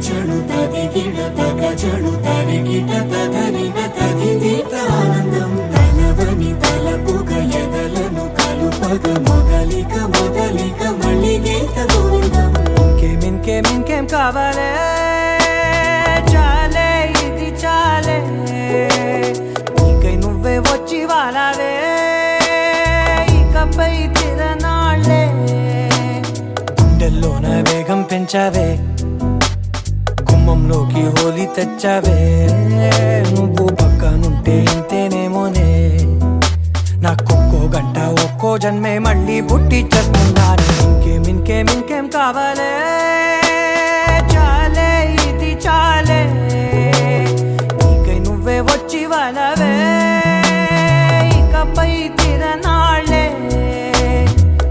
చణు తది గిడ తగ చణు తరి గిట తదరిన తది దీత ఆనందం తలవని తలపుగ ఎదలను కలుపగ మొదలిక మొదలిక మళ్ళీ గీత గోవిందం ఇంకేం కావాలే చాలే ఇది చాలే నీకై నువ్వే వచ్చి వాలావే ఇకపై తిరనాళ్ళే గుండెల్లోన వేగం పెంచావే గుమ్మంలోకి హోలీ తెచ్చావే నువ్వు పక్కనుంటే ఇంతేనేమోనే నాకొక్కో గంట ఒక్కో జన్మే మళ్ళీ పుట్టి చేస్తున్నాను ఇంకేం కావాలే చాలే ఇది చాలే నీకై నువ్వే వచ్చి వాలవే ఇకపై తిరనాళ్ళే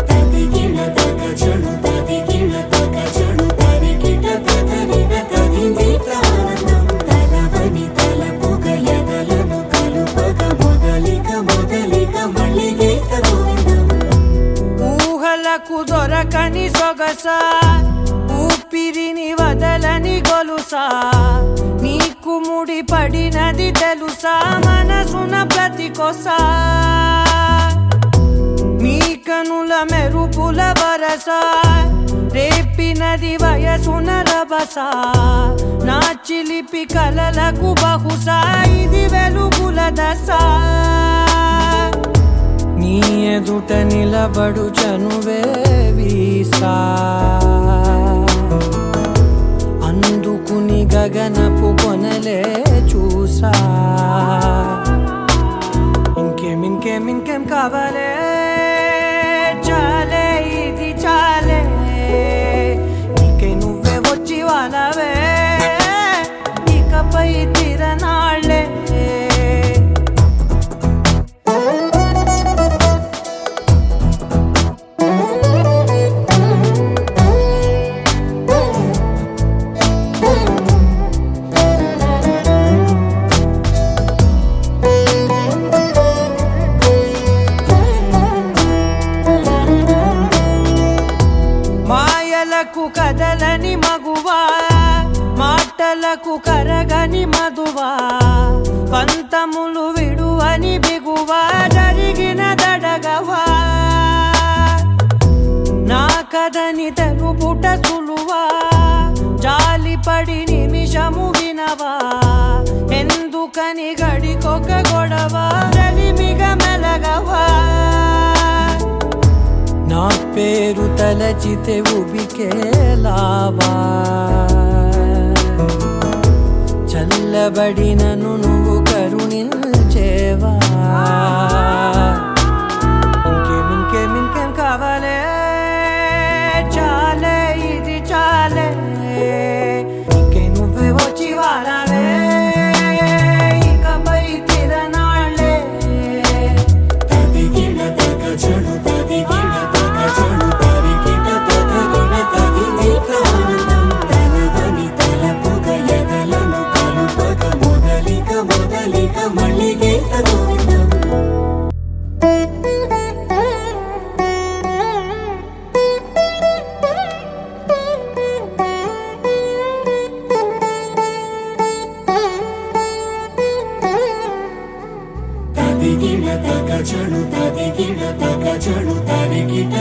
తది గిడ తగ చణు తది గిడ తగ చణు తరి గిట తదరిన తది దీత ఆనందం తలవని తలపుగ ఎదలను కలుపగ మొదలిక మొదలిక మళ్ళీ గీత గోవిందం ఊహలకు దొరకని సొగసా ఊపిరిని వదలని గొలుసా నీకు ముడి పడినది తెలుసా మనసున ప్రతి కొసా నీ కనుల మెరుపుల వరసా రేపినది వయసున రభసా నా చిలిపి కలలకు బహుశా ఇది వెలుగుల దశ నీ ఎదుట నిలబడు చనువే వీసా అందుకుని గగనపు కొనలే చూసా ఇంకేం కావాలే చాలే ఇది చాలే నీకై నువ్వే వచ్చి వాలవే ఇకపై తిరనాళ్ళే మాయలకు కదలని మగువా మాటలకు కరగని మధువా పంతములు విడువని బిగువా జరిగిన దడగవా నా కథని తెలుపుట సులువా జాలిపడి నిమిషము వినవా ఎందుకని గడికొక గొడవ రలిమిగ మెలగవా నా పేరు తలచితే ఉబికేలావా చల్లబడినను నువ్వు కరుణించేవా ఇంకేం కావాలే చాలే ఇది చాలే నీకై నువ్వే వచ్చి వాలవే ఇకపై తిరనాళ్ళే తది గిడ తగ చణు తది గిడ తగ చణు తరి గిట తదరిన తది దీత ఆనందం తలవని తలపుగ ఎదలను కలుపగ మొదలిక మొదలిక మళ్ళీ గీత గోవిందం తది గిడ తగ చణు తది గిడ తగ చణు తరి గిట